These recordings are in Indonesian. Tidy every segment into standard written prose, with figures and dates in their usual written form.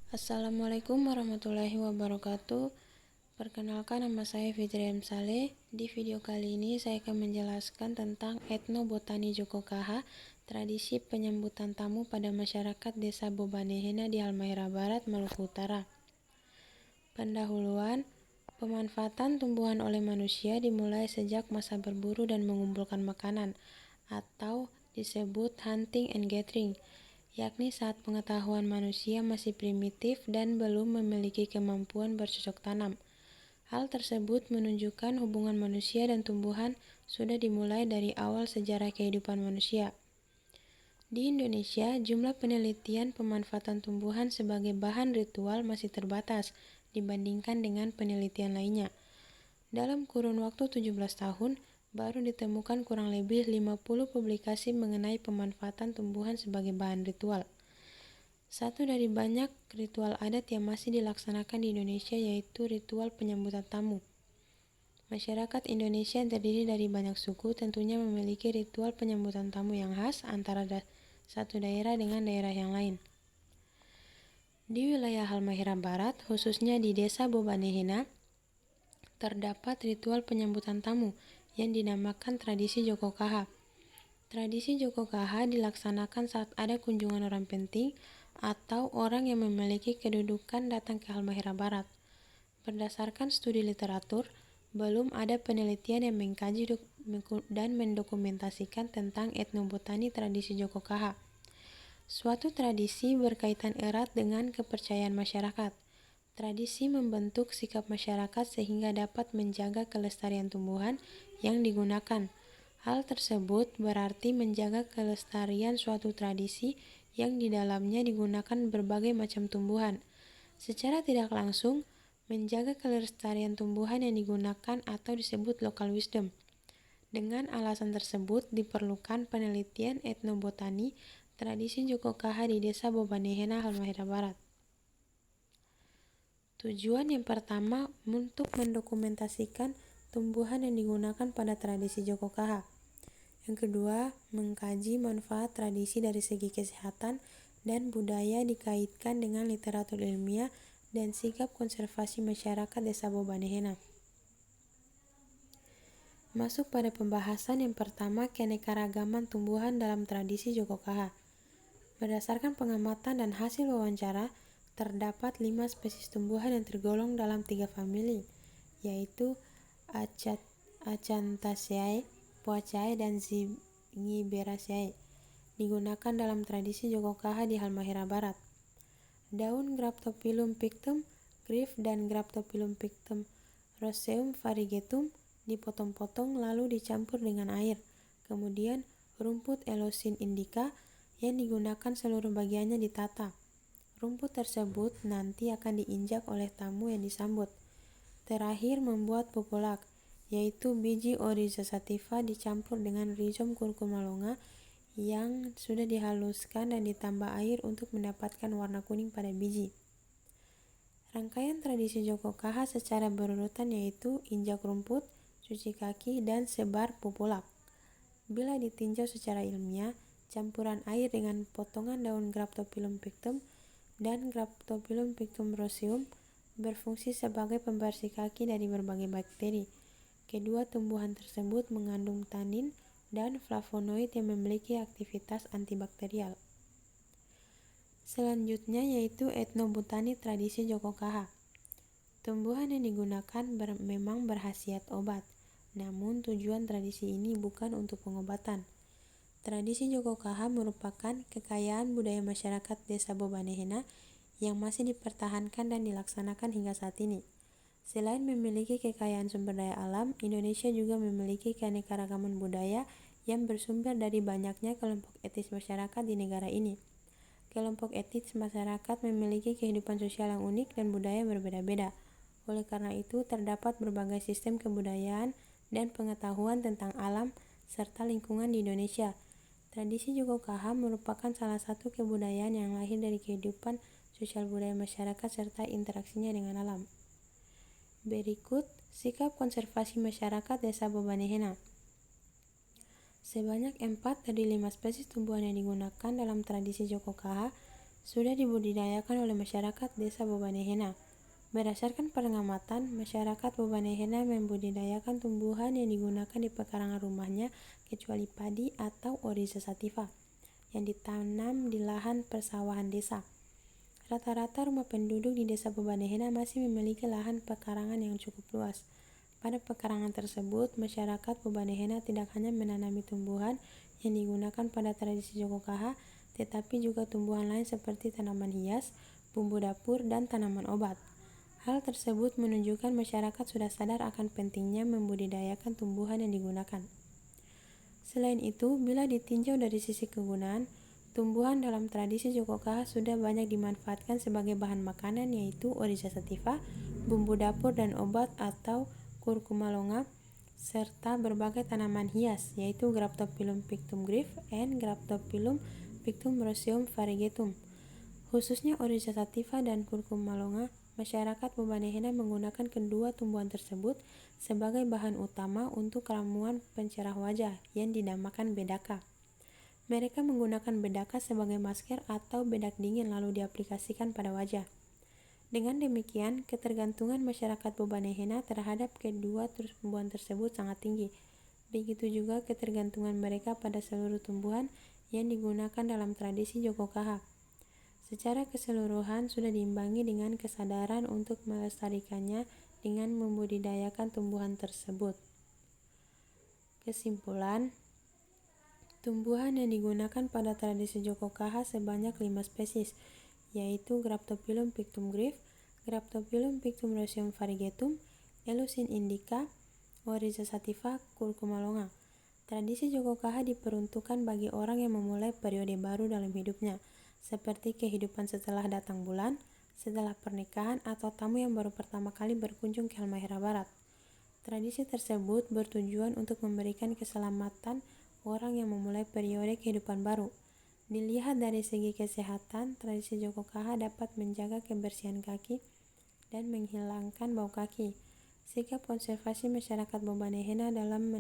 Assalamualaikum warahmatullahi wabarakatuh. Perkenalkan, nama saya Fitri M. Saleh. Di video kali ini saya akan menjelaskan tentang etnobotani Joko Kaha, tradisi penyambutan tamu pada masyarakat Desa Bobanehena di Halmahera Barat, Maluku Utara. Pendahuluan, pemanfaatan tumbuhan oleh manusia dimulai sejak masa berburu dan mengumpulkan makanan, atau disebut hunting and gathering, yakni saat pengetahuan manusia masih primitif dan belum memiliki kemampuan bercocok tanam. Hal tersebut menunjukkan hubungan manusia dan tumbuhan sudah dimulai dari awal sejarah kehidupan manusia. Di Indonesia, jumlah penelitian pemanfaatan tumbuhan sebagai bahan ritual masih terbatas dibandingkan dengan penelitian lainnya. Dalam kurun waktu 17 tahun, baru ditemukan kurang lebih 50 publikasi mengenai pemanfaatan tumbuhan sebagai bahan ritual. Satu dari banyak ritual adat yang masih dilaksanakan di Indonesia yaitu ritual penyambutan tamu. Masyarakat Indonesia yang terdiri dari banyak suku tentunya memiliki ritual penyambutan tamu yang khas antara satu daerah dengan daerah yang lain. Di wilayah Halmahera Barat, khususnya di Desa Bobanehena, terdapat ritual penyambutan tamu yang dinamakan tradisi Joko Kaha. Tradisi Joko Kaha dilaksanakan saat ada kunjungan orang penting atau orang yang memiliki kedudukan datang ke Halmahera Barat. Berdasarkan studi literatur, belum ada penelitian yang mengkaji dan mendokumentasikan tentang etnobotani tradisi Joko Kaha. Suatu tradisi berkaitan erat dengan kepercayaan masyarakat. Tradisi membentuk sikap masyarakat sehingga dapat menjaga kelestarian tumbuhan yang digunakan. Hal tersebut berarti menjaga kelestarian suatu tradisi yang di dalamnya digunakan berbagai macam tumbuhan. Secara tidak langsung, menjaga kelestarian tumbuhan yang digunakan atau disebut local wisdom. Dengan alasan tersebut, diperlukan penelitian etnobotani tradisi Joko Kaha di Desa Bobanehena, Halmahera Barat. Tujuan yang pertama untuk mendokumentasikan tumbuhan yang digunakan pada tradisi Joko Kaha. Yang kedua, mengkaji manfaat tradisi dari segi kesehatan dan budaya dikaitkan dengan literatur ilmiah dan sikap konservasi masyarakat Desa Bobanehena. Masuk pada pembahasan yang pertama, keanekaragaman tumbuhan dalam tradisi Joko Kaha. Berdasarkan pengamatan dan hasil wawancara, terdapat 5 spesies tumbuhan yang tergolong dalam 3 famili, yaitu Acanthaceae, Poaceae, dan Zingiberaceae, digunakan dalam tradisi Joko Kaha di Halmahera Barat. Daun Graptophyllum pictum, Grif, dan Graptophyllum pictum Roseum variegatum dipotong-potong lalu dicampur dengan air. Kemudian rumput Elosin indica yang digunakan seluruh bagiannya ditata. Rumput tersebut nanti akan diinjak oleh tamu yang disambut. Terakhir membuat pupulak, yaitu biji Oryza sativa dicampur dengan Rhizome curcuma longa yang sudah dihaluskan dan ditambah air untuk mendapatkan warna kuning pada biji. Rangkaian tradisi Joko Kaha secara berurutan yaitu injak rumput, cuci kaki, dan sebar pupulak. Bila ditinjau secara ilmiah, campuran air dengan potongan daun Graptophyllum pictum dan Graptophyllum pictum Roseum berfungsi sebagai pembersih kaki dari berbagai bakteri. Kedua tumbuhan tersebut mengandung tanin dan flavonoid yang memiliki aktivitas antibakterial. Selanjutnya yaitu etnobotani tradisi Joko Kaha. Tumbuhan yang digunakan memang berkhasiat obat, namun tujuan tradisi ini bukan untuk pengobatan. Tradisi Joko Kaha merupakan kekayaan budaya masyarakat Desa Bobanehena yang masih dipertahankan dan dilaksanakan hingga saat ini. Selain memiliki kekayaan sumber daya alam, Indonesia juga memiliki keanekaragaman budaya yang bersumber dari banyaknya kelompok etnis masyarakat di negara ini. Kelompok etnis masyarakat memiliki kehidupan sosial yang unik dan budaya berbeda-beda. Oleh karena itu, terdapat berbagai sistem kebudayaan dan pengetahuan tentang alam serta lingkungan di Indonesia. Tradisi Joko Kaha merupakan salah satu kebudayaan yang lahir dari kehidupan sosial budaya masyarakat serta interaksinya dengan alam. Berikut sikap konservasi masyarakat Desa Bobanehena. Sebanyak 4 dari 5 spesies tumbuhan yang digunakan dalam tradisi Joko Kaha sudah dibudidayakan oleh masyarakat desa Bobanehena. Berdasarkan pengamatan, masyarakat Bobanehena membudidayakan tumbuhan yang digunakan di pekarangan rumahnya kecuali padi atau Oryza sativa yang ditanam di lahan persawahan desa. Rata-rata rumah penduduk di desa Bobanehena masih memiliki lahan pekarangan yang cukup luas. Pada pekarangan tersebut, masyarakat Bobanehena tidak hanya menanami tumbuhan yang digunakan pada tradisi Joko Kaha, tetapi juga tumbuhan lain seperti tanaman hias, bumbu dapur, dan tanaman obat. Hal tersebut menunjukkan masyarakat sudah sadar akan pentingnya membudidayakan tumbuhan yang digunakan. Selain itu, bila ditinjau dari sisi kegunaan, tumbuhan dalam tradisi Joko Kaha sudah banyak dimanfaatkan sebagai bahan makanan yaitu Oryza sativa, bumbu dapur dan obat atau Curcuma longa, serta berbagai tanaman hias yaitu Graptophyllum pictum Grif and Graptophyllum pictum Roseum variegatum. Khususnya Oryza sativa dan Curcuma longa, masyarakat Bobanehena menggunakan kedua tumbuhan tersebut sebagai bahan utama untuk ramuan pencerah wajah yang dinamakan bedaka. Mereka menggunakan bedaka sebagai masker atau bedak dingin lalu diaplikasikan pada wajah. Dengan demikian, ketergantungan masyarakat Bobanehena terhadap kedua tumbuhan tersebut sangat tinggi. Begitu juga ketergantungan mereka pada seluruh tumbuhan yang digunakan dalam tradisi Joko Kaha. Secara keseluruhan sudah diimbangi dengan kesadaran untuk melestarikannya dengan membudidayakan tumbuhan tersebut. Kesimpulan, tumbuhan yang digunakan pada tradisi Joko Kaha sebanyak 5 spesies, yaitu Graptophyllum pictum Grif, Graptophyllum pictum Roseum variegatum, Eleusine indica, Oryza sativa, Curcuma longa. Tradisi Joko Kaha diperuntukkan bagi orang yang memulai periode baru dalam hidupnya, seperti kehidupan setelah datang bulan, setelah pernikahan, atau tamu yang baru pertama kali berkunjung ke Halmahera Barat. Tradisi tersebut bertujuan untuk memberikan keselamatan orang yang memulai periode kehidupan baru. Dilihat dari segi kesehatan, tradisi Joko Kaha dapat menjaga kebersihan kaki dan menghilangkan bau kaki. Sikap konservasi masyarakat Bobanehena dalam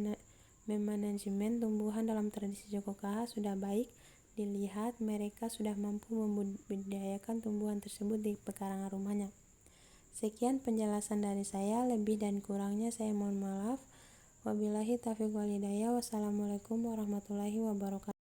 memanajemen tumbuhan dalam tradisi Joko Kaha sudah baik. Dilihat mereka sudah mampu membudidayakan tumbuhan tersebut di pekarangan rumahnya. Sekian penjelasan dari saya, lebih dan kurangnya saya mohon maaf. Wabillahi taufiq wal hidayah. Wassalamualaikum warahmatullahi wabarakatuh.